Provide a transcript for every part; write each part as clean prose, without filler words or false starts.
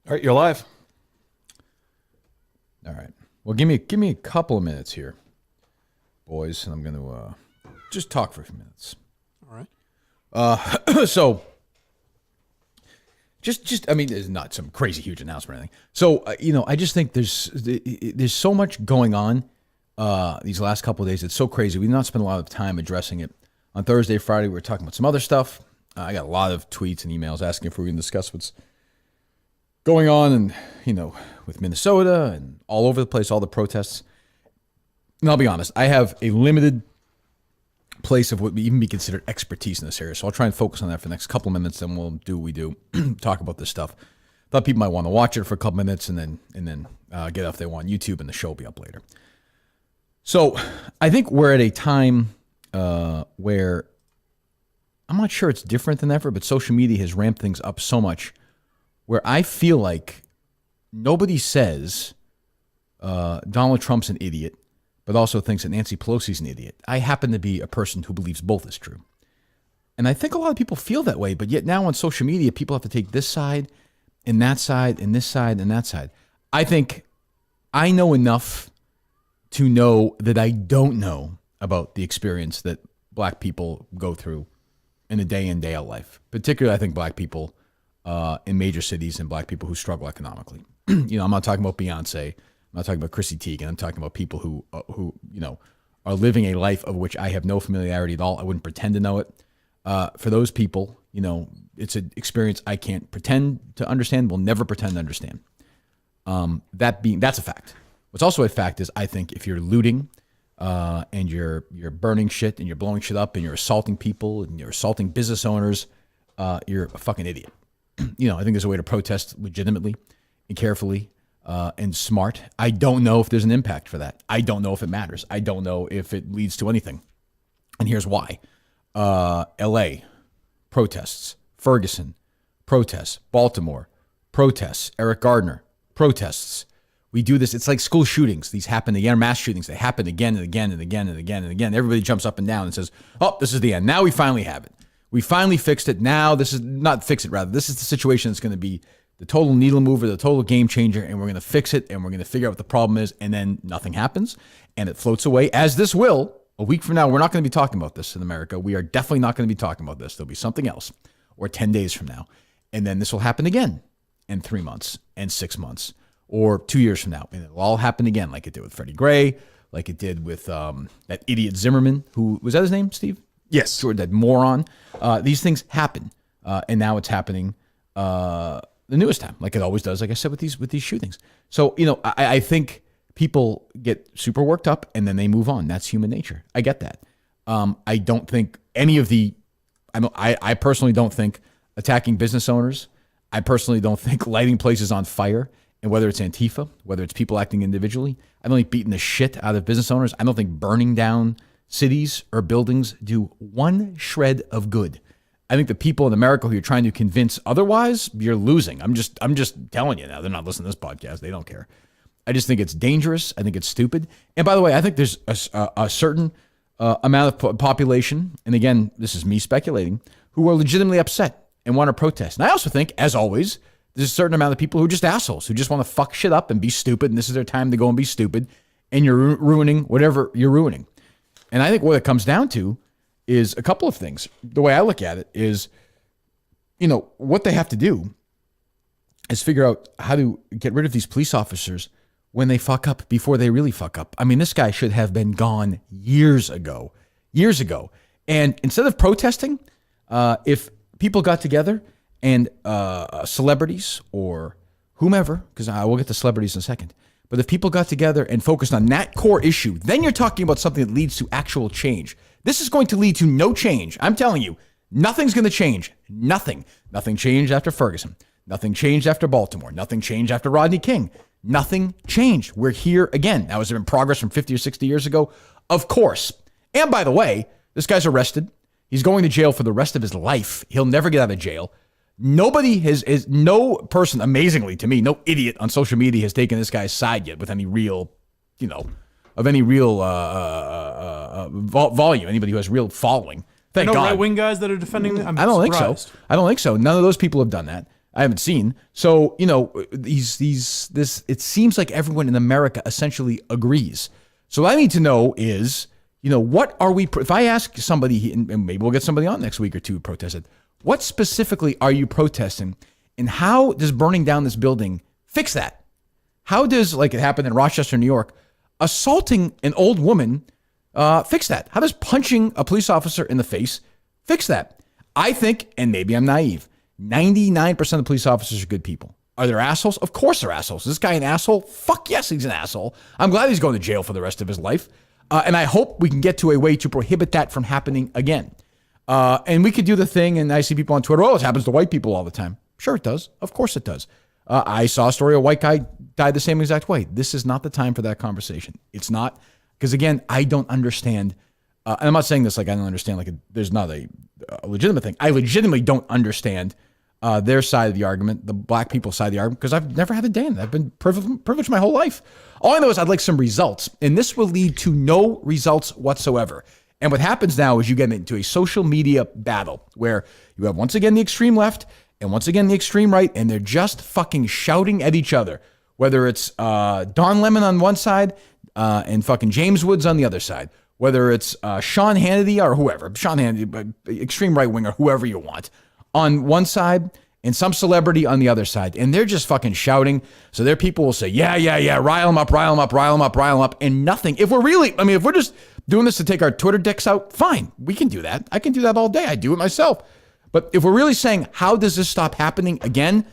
All right, you're live. All right. Well, give me a couple of minutes here, boys, and I'm going to just talk for a few minutes. All right. So, I mean, it's not some crazy huge announcement or anything. So, I just think there's so much going on these last couple of days. It's so crazy. We've not spent a lot of time addressing it. On Thursday, Friday, we were talking about some other stuff. I got a lot of tweets and emails asking if we can discuss what's going on and, with Minnesota and all over the place, all the protests. And I'll be honest, I have a limited place of what would even be considered expertise in this area. So I'll try and focus on that for the next couple of minutes, and we'll do what we do, talk about this stuff. Thought people might want to watch it for a couple minutes and then get off if they want YouTube, and the show will be up later. So I think we're at a time where I'm not sure it's different than ever, but social media has ramped things up so much where I feel like nobody says Donald Trump's an idiot, but also thinks that Nancy Pelosi's an idiot. I happen to be a person who believes both is true. And I think a lot of people feel that way, but yet now on social media, people have to take this side and that side and this side and that side. I think I know enough to know that I don't know about the experience that black people go through in a day in, day out life. Particularly, I think black people in major cities and black people who struggle economically. I'm not talking about Beyonce. I'm not talking about Chrissy Teigen. I'm talking about people who are living a life of which I have no familiarity at all. I wouldn't pretend to know it. For those people, it's an experience I can't pretend to understand, will never pretend to understand. That's a fact. What's also a fact is I think if you're looting and you're burning shit and you're blowing shit up and you're assaulting people and you're assaulting business owners, you're a fucking idiot. I think there's a way to protest legitimately and carefully and smart. I don't know if there's an impact for that. I don't know if it matters. I don't know if it leads to anything. And here's why. L.A., protests. Ferguson, protests. Baltimore, protests. Eric Gardner, protests. We do this. It's like school shootings. These happen again, mass shootings. They happen again and again and again and again and again. Everybody jumps up and down and says, oh, this is the end. Now we finally have it. We finally fixed it. Now this is not fix it, rather. This is the situation that's going to be the total needle mover, the total game changer, and we're going to fix it, and we're going to figure out what the problem is, and then nothing happens, and it floats away, as this will. A week from now, we're not going to be talking about this in America. We are definitely not going to be talking about this. There'll be something else, or 10 days from now, and then this will happen again in 3 months and 6 months, or 2 years from now, and it'll all happen again, like it did with Freddie Gray, like it did with that idiot Zimmerman, who, was that his name, Steve? Yes. Sure, that moron. These things happen, and now it's happening the newest time, like it always does, like I said, with these shootings. So, I think people get super worked up, and then they move on. That's human nature. I get that. I don't think any of I personally don't think attacking business owners, I personally don't think lighting places on fire, and whether it's Antifa, whether it's people acting individually, I don't think beating the shit out of business owners, I don't think burning down cities or buildings do one shred of good. I think the people in America who you're trying to convince otherwise, you're losing. I'm just telling you now. They're not listening to this podcast. They don't care. I just think it's dangerous. I think it's stupid. And by the way, I think there's a certain amount of population, and again, this is me speculating, who are legitimately upset and want to protest. And I also think, as always, there's a certain amount of people who are just assholes, who just want to fuck shit up and be stupid, and this is their time to go and be stupid, and you're ruining whatever you're ruining. And I think what it comes down to is a couple of things. The way I look at it is, what they have to do is figure out how to get rid of these police officers when they fuck up before they really fuck up. I mean, this guy should have been gone years ago. And instead of protesting, if people got together and celebrities or whomever, because I will get to celebrities in a second, but if people got together and focused on that core issue, then you're talking about something that leads to actual change. This is going to lead to no change. I'm telling you, nothing's going to change. Nothing. Nothing changed after Ferguson. Nothing changed after Baltimore. Nothing changed after Rodney King. Nothing changed. We're here again. Now, is there in progress from 50 or 60 years ago? Of course. And by the way, this guy's arrested. He's going to jail for the rest of his life. He'll never get out of jail. Nobody is no person, amazingly to me, no idiot on social media has taken this guy's side yet with any real, of any real volume. Anybody who has real following. Thank God. right-wing guys that are defending them? I don't think so. None of those people have done that. I haven't seen. So, it seems like everyone in America essentially agrees. So what I need to know is, what are we, if I ask somebody, and maybe we'll get somebody on next week or two protested, what specifically are you protesting, and how does burning down this building fix that? How does, like it happened in Rochester, New York, assaulting an old woman fix that? How does punching a police officer in the face fix that? I think, and maybe I'm naive, 99% of police officers are good people. Are there assholes? Of course they're assholes. Is this guy an asshole? Fuck yes, he's an asshole. I'm glad he's going to jail for the rest of his life. And I hope we can get to a way to prohibit that from happening again. And we could do the thing, and I see people on Twitter, it happens to white people all the time. Sure it does. Of course it does. I saw a story, a white guy died the same exact way. This is not the time for that conversation. It's not. Because again, I don't understand. And I'm not saying this like I don't understand, like there's not a legitimate thing. I legitimately don't understand their side of the argument, the black people's side of the argument, because I've never had a day in it. I've been privileged my whole life. All I know is I'd like some results, and this will lead to no results whatsoever. And what happens now is you get into a social media battle where you have once again the extreme left and once again the extreme right, and they're just fucking shouting at each other. Whether it's Don Lemon on one side and fucking James Woods on the other side. Whether it's Sean Hannity or whoever, Sean Hannity, extreme right winger, whoever you want, on one side and some celebrity on the other side. And they're just fucking shouting. So their people will say, yeah, rile them up, rile them up, rile them up, rile them up. And nothing. If we're just doing this to take our Twitter dicks out, fine. We can do that. I can do that all day. I do it myself. But if we're really saying, how does this stop happening again?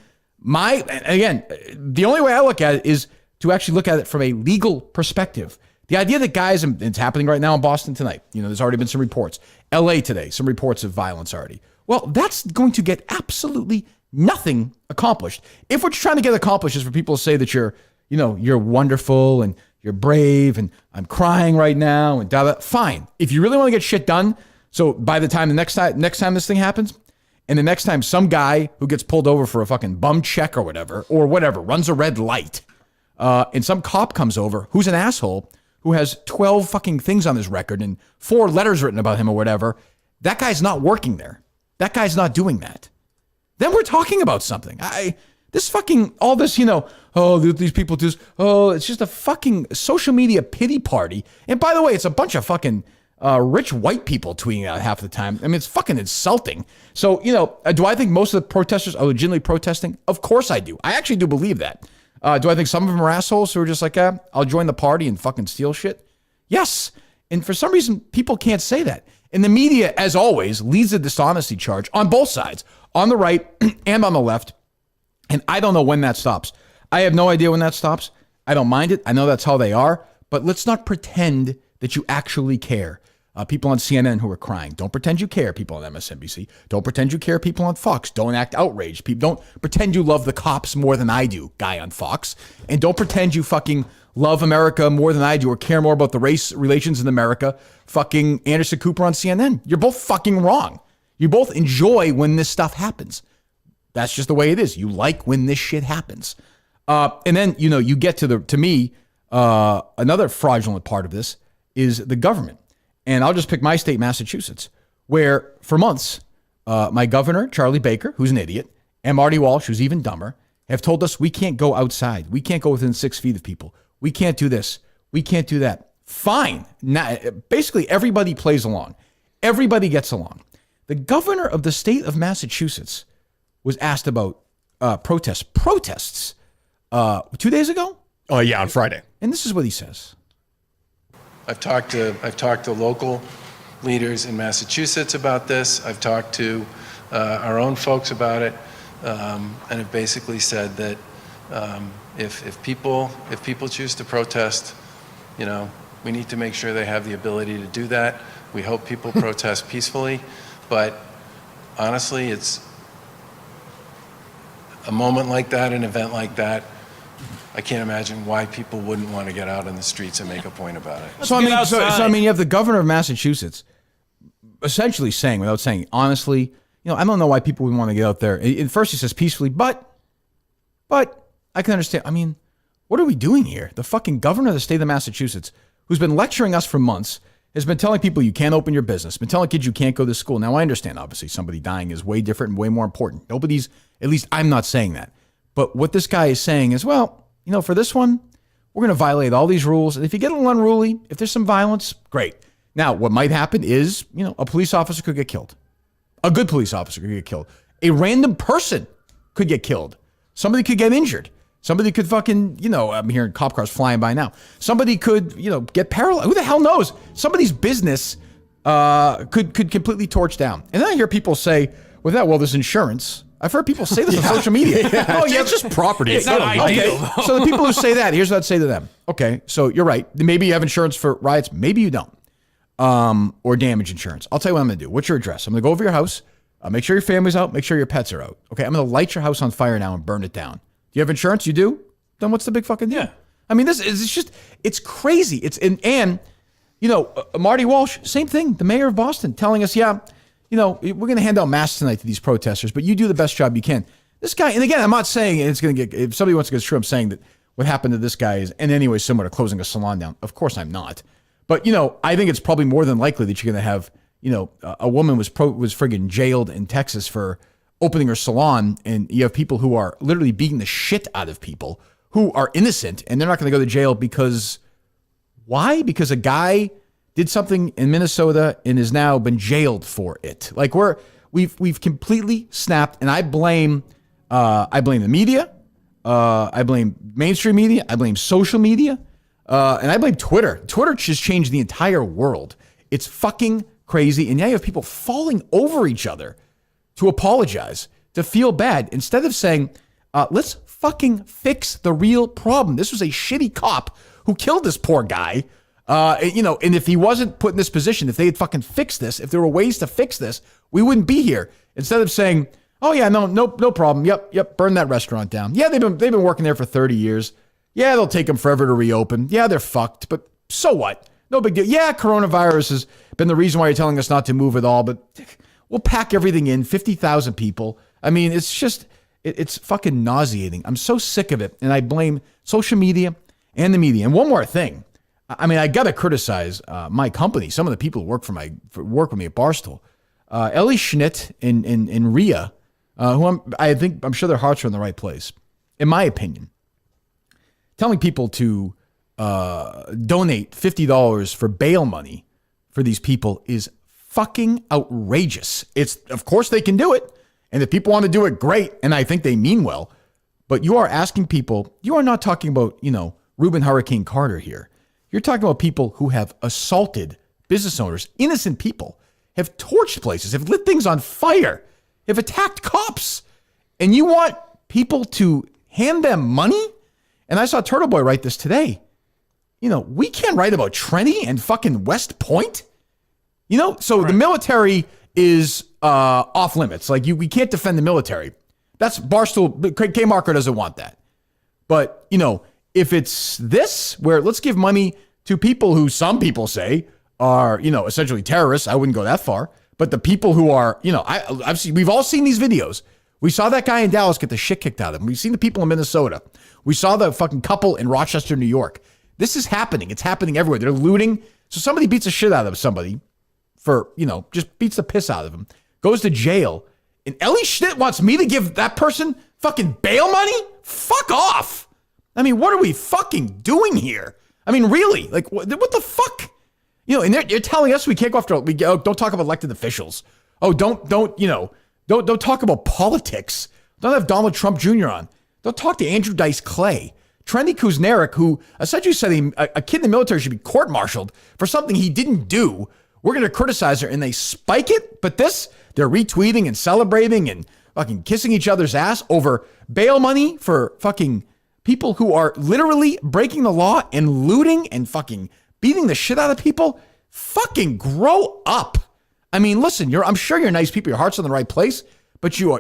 The only way I look at it is to actually look at it from a legal perspective. The idea that guys, and it's happening right now in Boston tonight, there's already been some reports. LA today, some reports of violence already. Well, that's going to get absolutely nothing accomplished. If what you're trying to get accomplished is for people to say that you're wonderful and you're brave and I'm crying right now and fine. If you really want to get shit done, so by the time next time this thing happens, and the next time some guy who gets pulled over for a fucking bum check or whatever, runs a red light, and some cop comes over who's an asshole, who has 12 fucking things on his record and 4 letters written about him or whatever, that guy's not working there. That guy's not doing that. Then we're talking about something. These people do this. It's just a fucking social media pity party. And by the way, it's a bunch of fucking rich white people tweeting out half the time. I mean, it's fucking insulting. So, do I think most of the protesters are legitimately protesting? Of course I do. I actually do believe that. Do I think some of them are assholes who are just like, I'll join the party and fucking steal shit? Yes. And for some reason, people can't say that. And the media, as always, leads the dishonesty charge on both sides, on the right and on the left. And I don't know when that stops. I have no idea when that stops. I don't mind it. I know that's how they are. But let's not pretend that you actually care. People on CNN who are crying. Don't pretend you care, people on MSNBC. Don't pretend you care, people on Fox. Don't act outraged. Don't pretend you love the cops more than I do, guy on Fox. And don't pretend you fucking love America more than I do or care more about the race relations in America, fucking Anderson Cooper on CNN. You're both fucking wrong. You both enjoy when this stuff happens. That's just the way it is. You like when this shit happens. And then, you get to me, another fraudulent part of this is the government. And I'll just pick my state, Massachusetts, where for months, my governor, Charlie Baker, who's an idiot, and Marty Walsh, who's even dumber, have told us we can't go outside. We can't go within 6 feet of people. We can't do this. We can't do that. Fine. Now, basically, everybody plays along. Everybody gets along. The governor of the state of Massachusetts was asked about protests 2 days ago? Oh, yeah, on Friday. And this is what he says. I've talked to local leaders in Massachusetts about this. I've talked to our own folks about it, and have basically said that if people choose to protest, we need to make sure they have the ability to do that. We hope people protest peacefully, but honestly, it's a moment like that, an event like that. I can't imagine why people wouldn't want to get out in the streets and make a point about it. So you have the governor of Massachusetts essentially saying, without saying honestly, I don't know why people would want to get out there. At first he says peacefully, but I can understand. I mean, what are we doing here? The fucking governor of the state of Massachusetts, who's been lecturing us for months, has been telling people you can't open your business, been telling kids you can't go to school. Now, I understand, obviously, somebody dying is way different and way more important. Nobody's At least I'm not saying that. But what this guy is saying is, well, for this one, we're going to violate all these rules. And if you get a little unruly, if there's some violence, great. Now, what might happen is, a police officer could get killed. A good police officer could get killed. A random person could get killed. Somebody could get injured. Somebody could fucking, I'm hearing cop cars flying by now. Somebody could, get paralyzed. Who the hell knows? Somebody's business could completely torch down. And then I hear people say, well, there's insurance. I've heard people say this on social media. Oh, yeah, it's just property. It's not ideal. Okay. So the people who say that, here's what I'd say to them. Okay, so you're right. Maybe you have insurance for riots. Maybe you don't. Or damage insurance. I'll tell you what I'm going to do. What's your address? I'm going to go over your house. Make sure your family's out. Make sure your pets are out. Okay, I'm going to light your house on fire now and burn it down. Do you have insurance? You do? Then what's the big fucking deal? Yeah. I mean, it's crazy. And Marty Walsh, same thing. The mayor of Boston telling us, we're going to hand out masks tonight to these protesters, but you do the best job you can. This guy, and again, I'm not saying it's going to get, if somebody wants to get true, I'm saying that what happened to this guy is in any way similar to closing a salon down. Of course I'm not. But, I think it's probably more than likely that you're going to have, a woman was friggin' jailed in Texas for opening her salon, and you have people who are literally beating the shit out of people who are innocent, and they're not going to go to jail because, why? Because a guy did something in Minnesota and has now been jailed for it. Like we've completely snapped, and I blame the media, I blame mainstream media, I blame social media, and I blame Twitter. Twitter just changed the entire world. It's fucking crazy, and now you have people falling over each other to apologize, to feel bad, instead of saying, let's fucking fix the real problem. This was a shitty cop who killed this poor guy. And if he wasn't put in this position, if they had fucking fixed this, if there were ways to fix this, we wouldn't be here. Instead of saying, oh yeah, no problem. Yep, burn that restaurant down. Yeah, they've been working there for 30 years. Yeah, they'll take them forever to reopen. Yeah, they're fucked, but so what? No big deal. Yeah, coronavirus has been the reason why you're telling us not to move at all, but we'll pack everything in, 50,000 people. I mean, it's just, it's fucking nauseating. I'm so sick of it, and I blame social media and the media. And one more thing. I mean, I got to criticize my company, some of the people who work with me at Barstool. Ellie Schnitt and Rhea, who I'm sure their hearts are in the right place, in my opinion. Telling people to donate $50 for bail money for these people is fucking outrageous. Of course they can do it, and if people want to do it, great, and I think they mean well. But you are asking people. You are not talking about Reuben Hurricane Carter here. You're talking about people who have assaulted business owners, innocent people, have torched places, have lit things on fire, have attacked cops. And you want people to hand them money? And I saw Turtle Boy write this today. We can't write about Trenny and fucking West Point. So right. The military is off limits. Like we can't defend the military. That's Barstool. K-Marker doesn't want that. But, if it's this, where let's give money to people who some people say are, essentially terrorists, I wouldn't go that far. But the people who are, we've all seen these videos. We saw that guy in Dallas get the shit kicked out of him. We've seen the people in Minnesota. We saw the fucking couple in Rochester, New York. This is happening. It's happening everywhere. They're looting. So somebody beats the shit out of somebody for, just beats the piss out of him, goes to jail. And Ellie Schnitt wants me to give that person fucking bail money? Fuck off. I mean, what are we fucking doing here? I mean, really? Like, what the fuck? And they're telling us we can't go after, don't talk about elected officials. Oh, don't talk about politics. Don't have Donald Trump Jr. on. Don't talk to Andrew Dice Clay. Trendy Kuznarek, who essentially said a kid in the military should be court-martialed for something he didn't do. We're going to criticize her, and they spike it. But they're retweeting and celebrating and fucking kissing each other's ass over bail money for fucking people who are literally breaking the law and looting and fucking beating the shit out of people. Fucking grow up. I mean, listen, I'm sure you're nice people. Your heart's in the right place, but you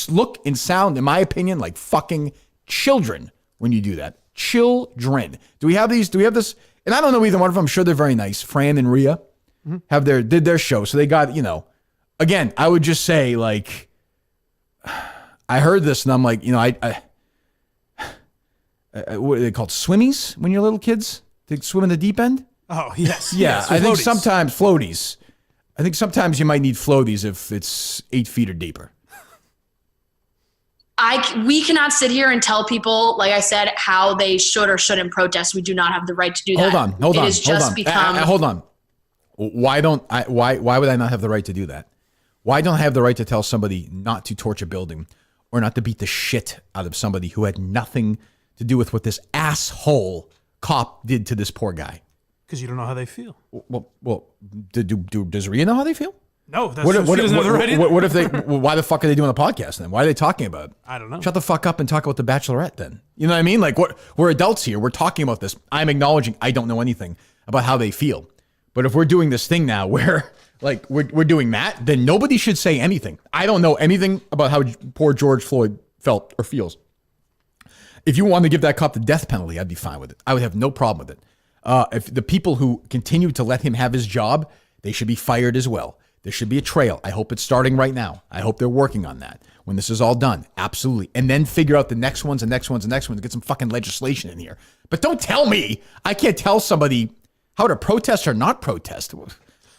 look and sound, in my opinion, like fucking children when you do that. Children. Do we have this? And I don't know either one of them. I'm sure they're very nice. Fran and Rhea did their show. So they got, again, I would just say, like, I heard this and I'm like, what are they called? Swimmies when you're little kids? They swim in the deep end? Oh, yes. Yeah, yes, I think floaties. sometimes floaties. I think sometimes you might need floaties if it's 8 feet or deeper. We cannot sit here and tell people, like I said, how they should or shouldn't protest. We do not have the right to do that. Hold on. It has just become. Hold on. Why would I not have the right to do that? Why don't I have the right to tell somebody not to torch a building or not to beat the shit out of somebody who had nothing to do with what this asshole cop did to this poor guy? Because you don't know how they feel. Well, does Rhea know how they feel? No, that's she doesn't have the right either. What if they? Why the fuck are they doing a podcast then? Why are they talking about it? I don't know. Shut the fuck up and talk about The Bachelorette then. You know what I mean? Like, we're adults here. We're talking about this. I'm acknowledging I don't know anything about how they feel. But if we're doing this thing now where like we're doing that, then nobody should say anything. I don't know anything about how poor George Floyd felt or feels. If you want to give that cop the death penalty, I'd be fine with it. I would have no problem with it. If the people who continue to let him have his job, they should be fired as well. There should be a trail. I hope it's starting right now. I hope they're working on that when this is all done. Absolutely. And then figure out the next ones and next ones and next ones. Get some fucking legislation in here. But don't tell me I can't tell somebody how to protest or not protest.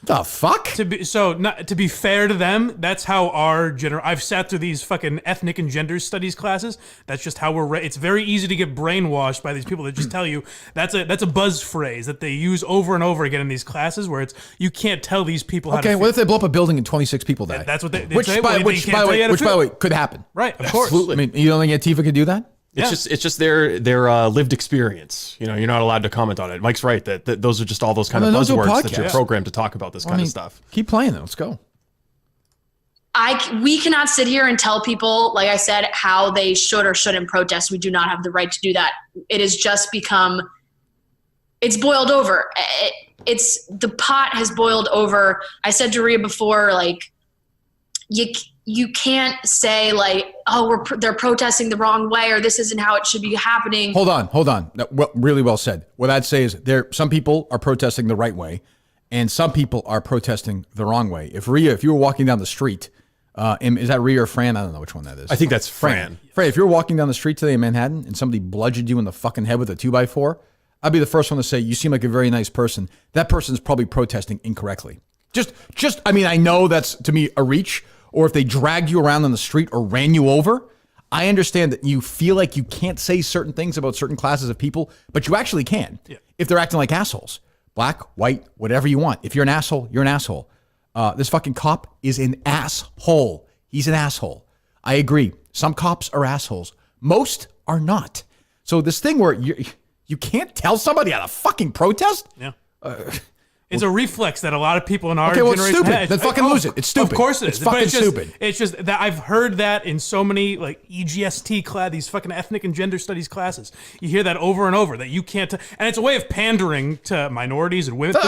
The fuck? To be fair to them, that's how I've sat through these fucking ethnic and gender studies classes. That's just how we're it's very easy to get brainwashed by these people that just tell you that's a buzz phrase that they use over and over again in these classes where it's you can't tell these people how to feel. Okay, what if they blow up a building and 26 people die? That's what they which say. By the way, could happen. Right, of course. Absolutely. I mean, you don't think Antifa could do that? It's just their lived experience. You know, you're not allowed to comment on it. Mike's right that those are just all those kind of buzzwords that you're programmed to talk about this kind of stuff. Keep playing them. Let's go. We cannot sit here and tell people, like I said, how they should or shouldn't protest. We do not have the right to do that. It has just become, it's boiled over. The pot has boiled over. I said to Rhea before, like, you can't say like, oh, they're protesting the wrong way or this isn't how it should be happening. Hold on. No, really well said. What I'd say is some people are protesting the right way and some people are protesting the wrong way. If you were walking down the street, is that Rhea or Fran? I don't know which one that is. I think that's Fran. Fran, if you're walking down the street today in Manhattan and somebody bludgeoned you in the fucking head with a 2x4, I'd be the first one to say, you seem like a very nice person. That person's probably protesting incorrectly. I mean, I know that's to me a reach. Or if they dragged you around on the street or ran you over, I understand that you feel like you can't say certain things about certain classes of people, but you actually can if they're acting like assholes. Black, white, whatever you want. If you're an asshole, you're an asshole. This fucking cop is an asshole. He's an asshole. I agree. Some cops are assholes. Most are not. So this thing where you can't tell somebody how to fucking protest? Yeah. It's a reflex that a lot of people in our generation it's stupid. Then fucking lose it. It's stupid. Of course it is. It's fucking stupid. It's just that I've heard that in so many like EGST class, these fucking ethnic and gender studies classes. You hear that over and over that you can't, and it's a way of pandering to minorities and women. There's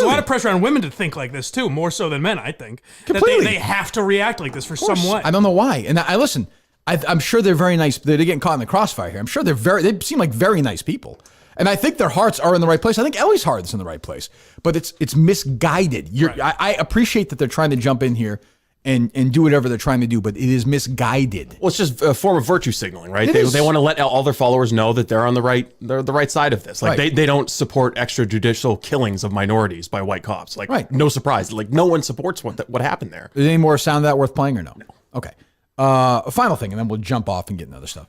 a lot of pressure on women to think like this too, more so than men, I think. Completely. That they have to react like this for some way. I don't know why. And I listen, I'm sure they're very nice. They're getting caught in the crossfire here. I'm sure they seem like very nice people. And I think their hearts are in the right place. I think Ellie's heart is in the right place, but it's misguided. Right. I appreciate that they're trying to jump in here and do whatever they're trying to do, but it is misguided. Well, it's just a form of virtue signaling, right? They want to let all their followers know that they're on the right side of this. Like they don't support extrajudicial killings of minorities by white cops. Like no surprise. Like no one supports what happened there. Is any more sound of that worth playing or no? Okay. A final thing, and then we'll jump off and get into other stuff.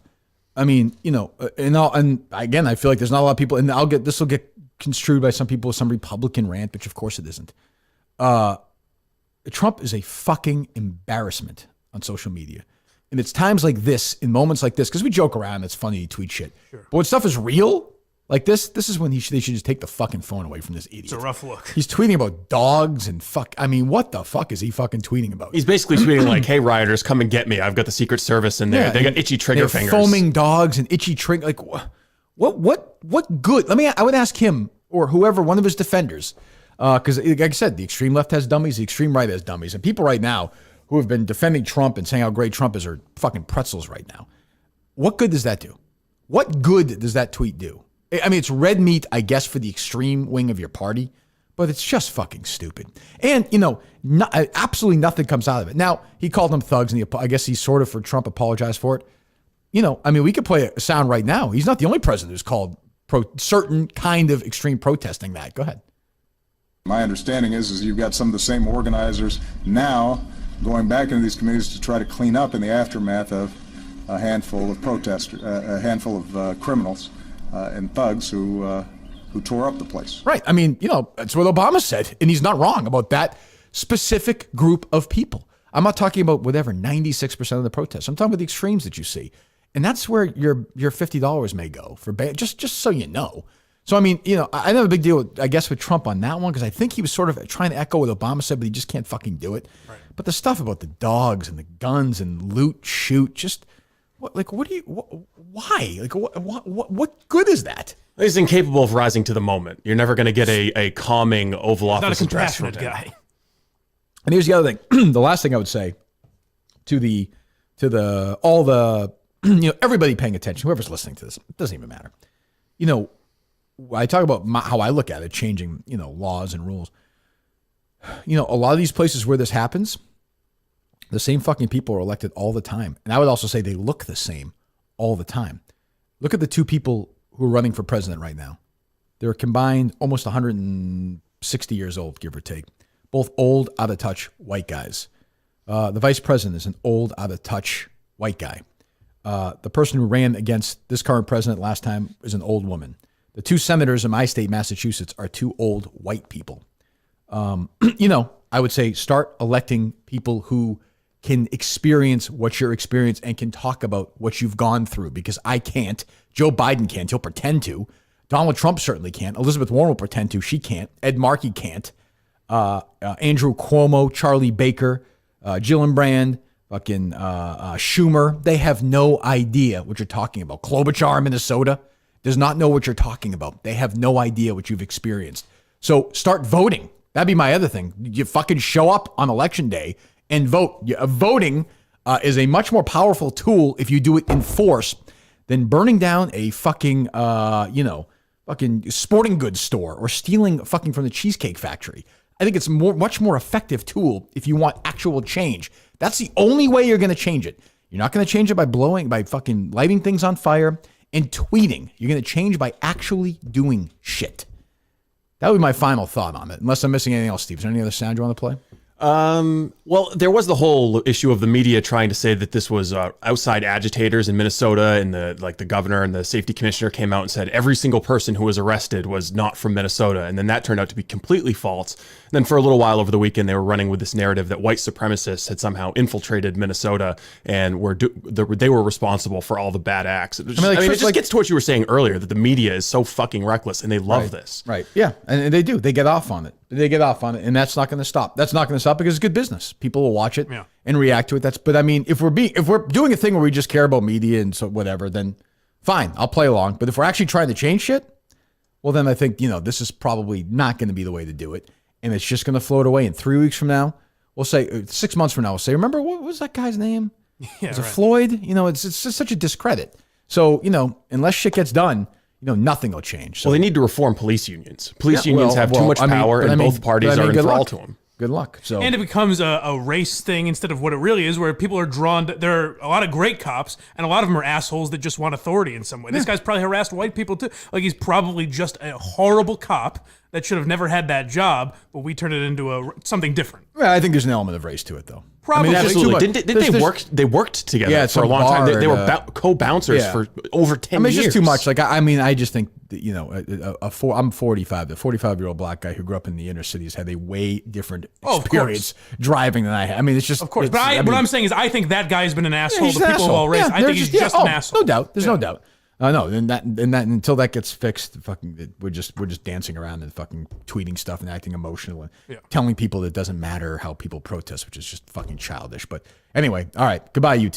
I mean, and again, I feel like there's not a lot of people, and this will get construed by some people with some Republican rant, which of course it isn't. Trump is a fucking embarrassment on social media. And it's times like this, in moments like this, because we joke around, it's funny to tweet shit. Sure. But when stuff is real, like this is when they should just take the fucking phone away from this idiot. It's a rough look. He's tweeting about dogs and what the fuck is he fucking tweeting about? He's basically tweeting like, hey, rioters, come and get me. I've got the Secret Service in there. Yeah, they got itchy trigger fingers. Foaming dogs and itchy trigger. Like, what good? I would ask him or whoever, one of his defenders, because like I said, the extreme left has dummies, the extreme right has dummies. And people right now who have been defending Trump and saying how great Trump is are fucking pretzels right now. What good does that do? What good does that tweet do? I mean, it's red meat, I guess, for the extreme wing of your party, but it's just fucking stupid. And, absolutely nothing comes out of it. Now, he called them thugs, and I guess he sort of, for Trump, apologized for it. We could play a sound right now. He's not the only president who's called certain kind of extreme protesting that. Go ahead. My understanding is you've got some of the same organizers now going back into these communities to try to clean up in the aftermath of a handful of protesters, a handful of criminals and thugs who tore up the place. Right. I mean, that's what Obama said, and he's not wrong about that specific group of people. I'm not talking about whatever 96% of the protests. I'm talking about the extremes that you see, and that's where your $50 may go for just so you know. So I mean, I have a big deal, I guess, with Trump on that one because I think he was sort of trying to echo what Obama said, but he just can't fucking do it. Right. But the stuff about the dogs and the guns and loot, shoot, just why? Like what good is that? He's incapable of rising to the moment. You're never going to get a calming Oval Office address from him. Not a compassionate guy. And here's the other thing. The last thing I would say to all the everybody paying attention, whoever's listening to this, it doesn't even matter. I talk about how I look at it, changing laws and rules. A lot of these places where this happens, the same fucking people are elected all the time. And I would also say they look the same all the time. Look at the two people who are running for president right now. They're combined almost 160 years old, give or take. Both old, out-of-touch white guys. The vice president is an old, out-of-touch white guy. The person who ran against this current president last time is an old woman. The two senators in my state, Massachusetts, are two old white people. I would say start electing people who can experience what you're experiencing and can talk about what you've gone through, because I can't. Joe Biden can't. He'll pretend to. Donald Trump certainly can't. Elizabeth Warren will pretend to. She can't. Ed Markey can't. Andrew Cuomo, Charlie Baker, Gillibrand, fucking Schumer. They have no idea what you're talking about. Klobuchar, Minnesota, does not know what you're talking about. They have no idea what you've experienced. So start voting. That'd be my other thing. You fucking show up on election day and vote. Voting is a much more powerful tool if you do it in force than burning down a fucking, fucking sporting goods store or stealing fucking from the Cheesecake Factory. I think it's much more effective tool if you want actual change. That's the only way you're going to change it. You're not going to change it by fucking lighting things on fire and tweeting. You're going to change by actually doing shit. That would be my final thought on it, unless I'm missing anything else, Steve. Is there any other sound you want to play? Well, there was the whole issue of the media trying to say that this was outside agitators in Minnesota, and the governor and the safety commissioner came out and said every single person who was arrested was not from Minnesota, and then that turned out to be completely false. And then for a little while over the weekend, they were running with this narrative that white supremacists had somehow infiltrated Minnesota and they were responsible for all the bad acts. It just gets to what you were saying earlier, that the media is so fucking reckless and they love this. Right. Yeah, and they do. They get off on it. And that's not going to stop. That's not going to stop because it's good business. People will watch it and react to it. But I mean, if we're doing a thing where we just care about media and so whatever, then fine, I'll play along. But if we're actually trying to change shit, well, then I think this is probably not going to be the way to do it, and it's just going to float away. And 3 weeks from now, we'll say 6 months from now, we'll say, remember what was that guy's name? Was it Floyd? It's just such a discredit. So unless shit gets done, nothing will change. So, well, they need to reform police unions. Police unions have too much power, and both parties are enthralled to them. Good luck. So, and it becomes a race thing instead of what it really is, where people are drawn to, there are a lot of great cops, and a lot of them are assholes that just want authority in some way. This guy's probably harassed white people too. Like, he's probably just a horrible cop that should have never had that job, but we turned it into something different. Well, I think there's an element of race to it, though. Probably. Absolutely. Didn't they worked together for a long time? They were co-bouncers for over 10 years. It's just too much. Like, I just think that, I'm 45. The 45-year-old black guy who grew up in the inner cities had a way different experience driving than I had. I mean, it's just... Of course. But what I'm saying is I think that guy's been an asshole to people of all race. I think he's just an asshole. No doubt. There's no doubt. No, and that until that gets fixed, we're just dancing around and fucking tweeting stuff and acting emotional and telling people that it doesn't matter how people protest, which is just fucking childish. But anyway, all right, goodbye, YouTube.